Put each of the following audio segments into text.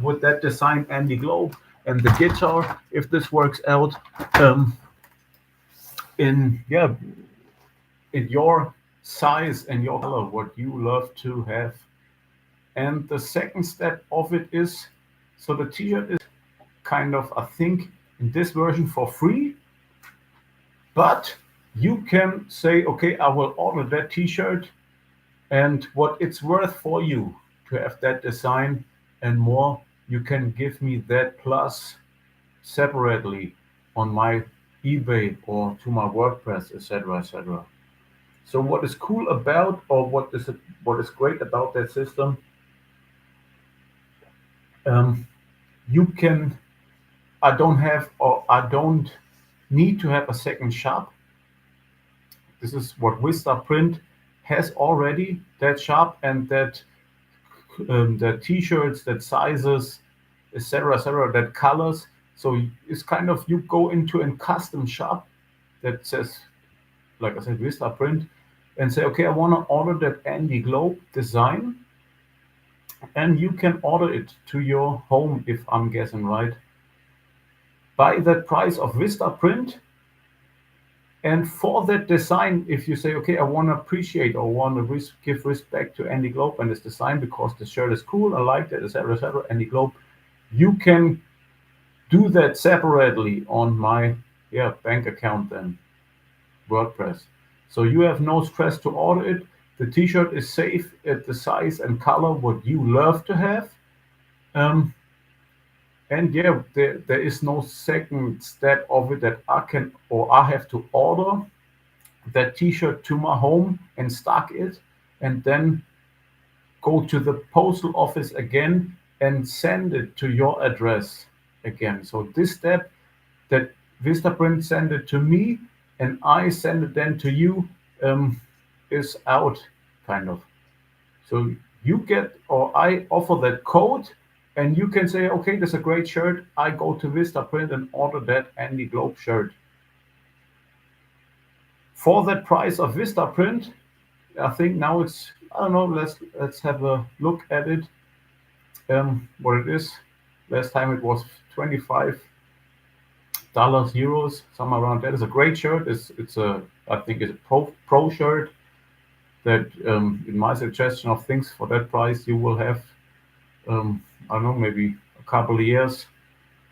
with that design and the globe and the guitar, if this works out, um, in in your size and your color, what you love to have. And the second step of it is, so the t-shirt is kind of, I think, in this version for free, but you can say, okay, I will order that t-shirt and what it's worth for you to have that design and more, you can give me that plus separately on my eBay or to my WordPress, etc., etc. So what is cool about, or what is great about that system, um, you can, I don't have, or I don't need to have a second shop. This is what Vistaprint has already, that shop and that t-shirts, that sizes, etc., that colors. So it's kind of, you go into a custom shop that says, like I said, Vistaprint, and say, okay, I want to order that Andy Globe design, and you can order it to your home, if I'm guessing right, by that price of Vistaprint. And for that design, if you say, okay, I want to appreciate or want to give respect to Andy Globe and his design because the shirt is cool, I like it, etc., etc., Andy Globe, you can do that separately on my bank account then, WordPress. So you have no stress to order it. The T-shirt is safe at the size and color what you love to have. Um, and there is no second step of it that I can or I have to order that T-shirt to my home and stock it, and then go to the postal office again and send it to your address again. So this step, that Vistaprint send it to me and I send it then to you, um, is out, kind of. So you get, or I offer that code, and you can say, okay, that's a great shirt. I go to Vistaprint and order that Andy Globe shirt. For that price of Vistaprint, I think now it's, I don't know. Let's have a look at it. What it is. Last time it was $25 euros, somewhere around that. It's a great shirt. It's a, I think it's a pro shirt that, in my suggestion of things for that price, you will have, I don't know, maybe a couple of years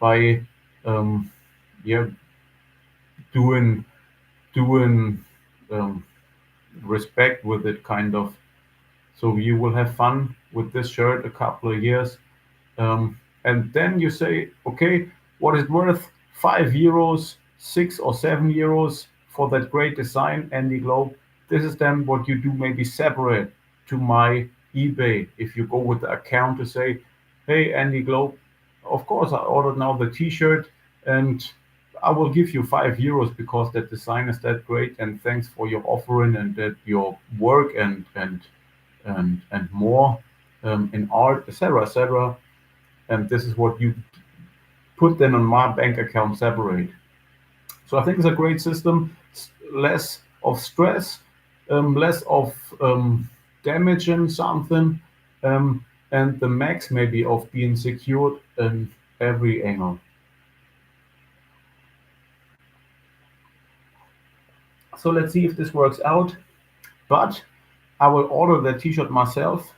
by, um, yeah doing doing um, respect with it, kind of. So you will have fun with this shirt a couple of years. And then you say, okay, what is worth €5, 6 or 7 euros for that great design, Andy Globe? This is then what you do, maybe separate to my eBay. If you go with the account to say, hey, Andy Globe, of course, I ordered now the T-shirt, and I will give you €5 because that design is that great, and thanks for your offering and that your work and more, in art, etc., etc. And this is what you put then on my bank account separate. So I think it's a great system. Less of stress, less of, damaging something, and the max maybe of being secured in every angle. So let's see if this works out. But I will order the T-shirt myself,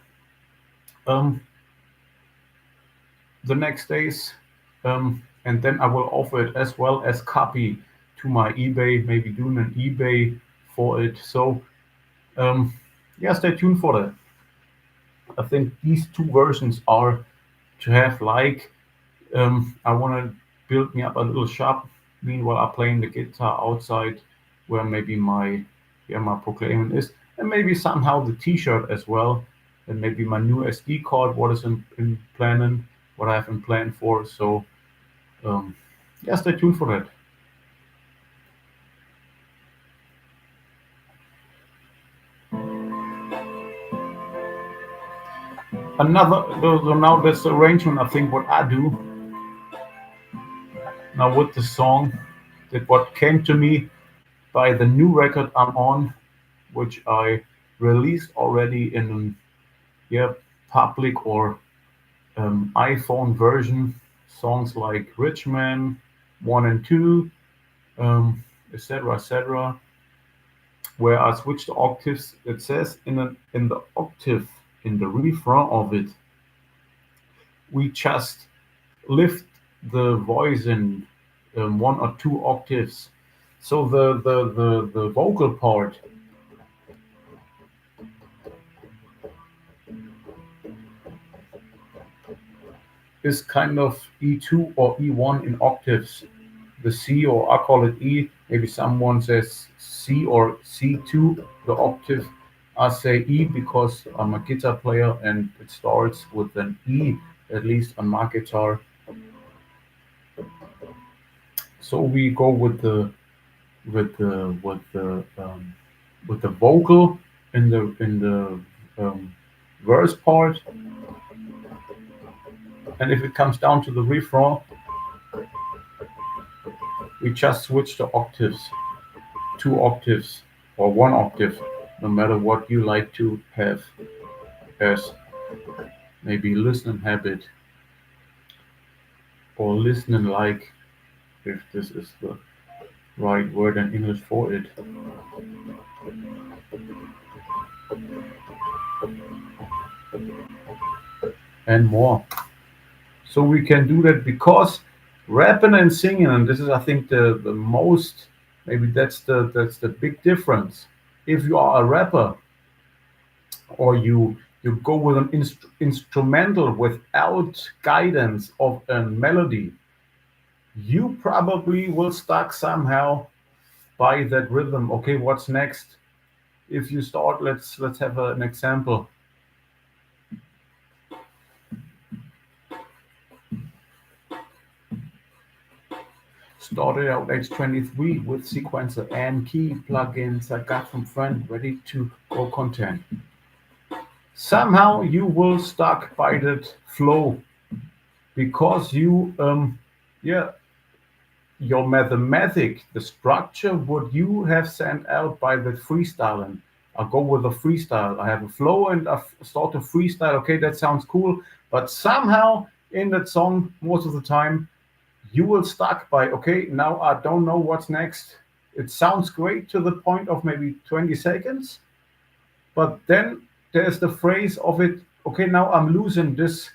um, the next days, and then I will offer it as well as copy to my eBay, maybe doing an eBay for it. So, um, yeah, stay tuned for that. I think these two versions are to have, like, I want to build me up a little shop. Meanwhile, I'm playing the guitar outside, where maybe my proclaiming is, and maybe somehow the T-shirt as well, and maybe my new SD card. What is in planning? What I have in plan for. So, yeah, stay tuned for that. Another, so now that's the arrangement. I think what I do now with the song, that what came to me by the new record I'm on, which I released already in, yeah, public or, iPhone version, songs like Rich Man 1 and 2, um, etc., etc., where I switch the octaves. It says in the octave, in the refrain of it, we just lift the voice in one or two octaves. So the vocal part is kind of E2 or E1 in octaves. The C, or I call it E. Maybe someone says C or C2, the octave. I say E because I'm a guitar player and it starts with an E, at least on my guitar. So we go with the with the with the vocal in the verse part, and if it comes down to the refrain, we just switch the octaves, two octaves or one octave, no matter what you like to have as maybe listening habit or listening like, if this is the right word in English for it, and more. So we can do that because rapping and singing, and this is I think the most, maybe that's the big difference. If you are a rapper or you go with an instrumental without guidance of a melody, you probably will stuck somehow by that rhythm. Okay, what's next? If you start, let's have an example. Started out H23 with sequencer and key plugins I got from friend ready to go content. Somehow you will stuck by that flow because you yeah, your mathematic, the structure what you have sent out by the freestyling. I go with a freestyle. I have a flow and I start to freestyle. Okay, that sounds cool, but somehow in that song most of the time you will stuck by, okay, now I don't know what's next. It sounds great to the point of maybe 20 seconds, but then there's the phrase of it, okay, now I'm losing this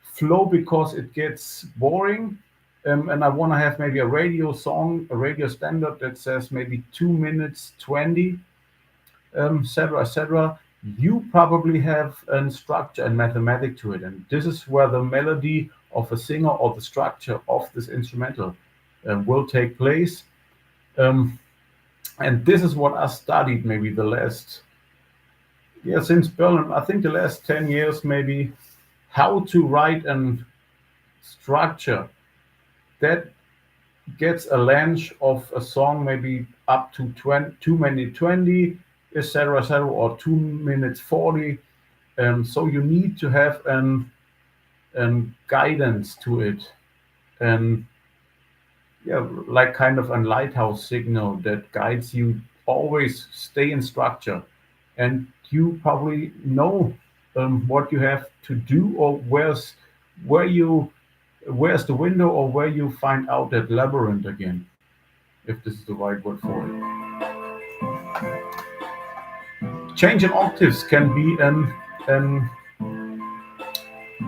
flow because it gets boring. And I want to have maybe a radio song, a radio standard that says maybe 2 minutes 20, etc., etc. You probably have a structure and mathematic to it, and this is where the melody of a singer or the structure of this instrumental will take place. Um, and this is what I studied maybe the last, yeah, since Berlin, I think the last 10 years maybe, how to write a structure that gets a length of a song maybe up to 20, 2 minutes 20, etc., etc., or 2 minutes 40. So you need to have an guidance to it, and yeah, like kind of a lighthouse signal that guides you. Always stay in structure, and you probably know what you have to do, or where you where's the window, or where you find out that labyrinth again, if this is the right word for it. Changing octaves can be an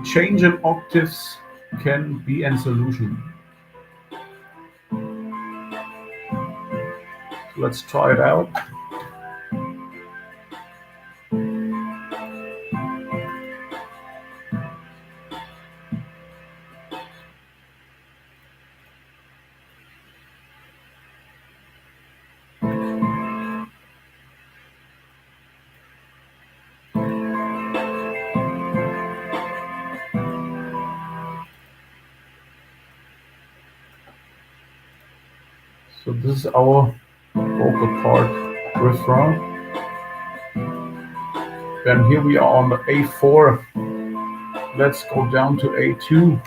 changing octaves can be a solution. Let's try it out. So this is our vocal part refrain, and here we are on the A4. Let's go down to A2.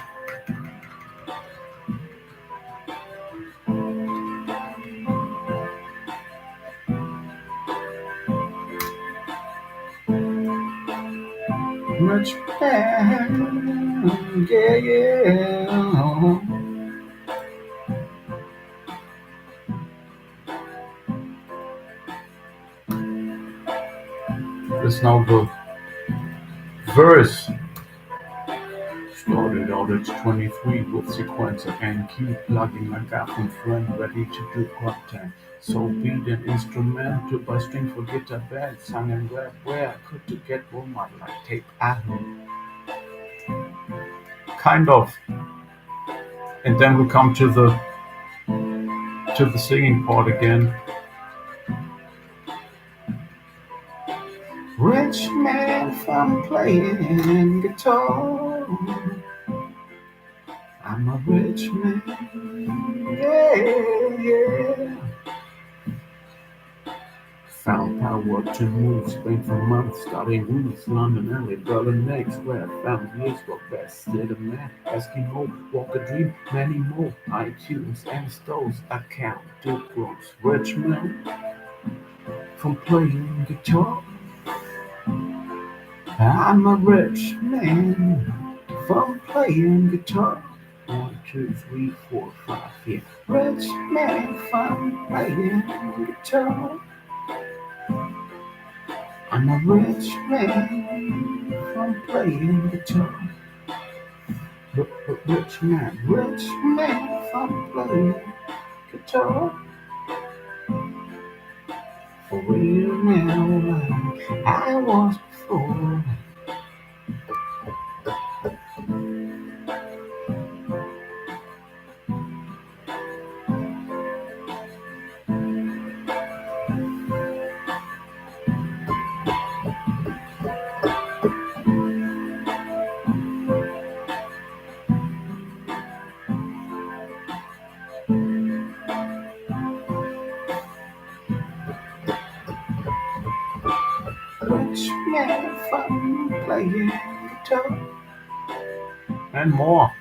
Much better. Yeah, yeah. It's now the verse. Started out at 23 with sequencer and key plugging. I got from friend ready to do content. So beat an instrumental by string for guitar band, sung and rap. Where I could to get woman like tape album. Kind of. And then we come to the singing part again. Rich man from playing guitar. I'm a rich man. Yeah, yeah. Found power to move Spain for months, starting roots, London, LA, Berlin, next, where I found years were best. Did a man, Eskimo, walk a dream, many more. iTunes and stores, account, to gross. Rich man from playing guitar. I'm a rich man from playing guitar. 1, 2, 3, 4, 5, yeah. Rich man from playing guitar. I'm a rich man from playing guitar. Rich man from playing guitar. For real now, like I was before. Rich man from playing guitar. And more.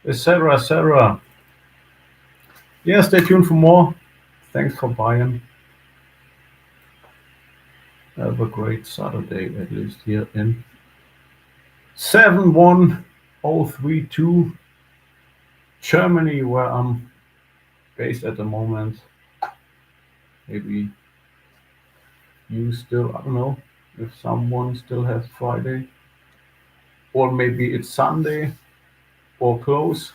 Etc. etc. Yeah, stay tuned for more. Thanks for buying. Have a great Saturday, at least here in 71032 Germany, where I'm based at the moment. Maybe you still, I don't know, if someone still has Friday, or maybe it's Sunday or close.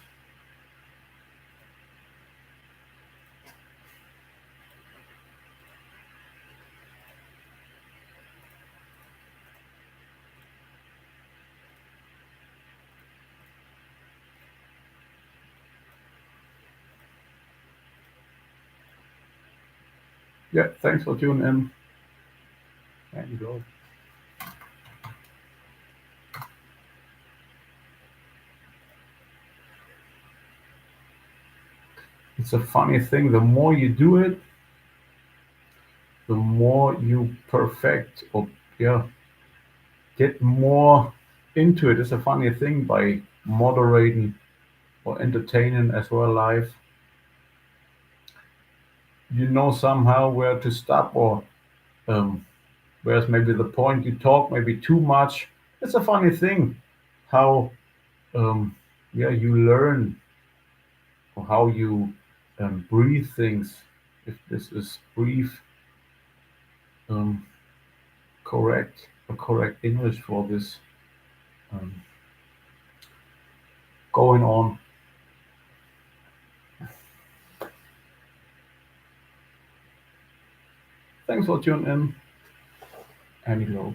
Yeah, thanks for tuning in. And go. It's a funny thing. The more you do it, the more you perfect or yeah, get more into it. It's a funny thing by moderating or entertaining as well live. You know somehow where to stop or um, where's maybe the point you talk maybe too much. It's a funny thing how um, yeah you learn or how you breathe things. If this is breathe um, correct. a correct English for this um, going on. Thanks for tuning in. Annie Lowe.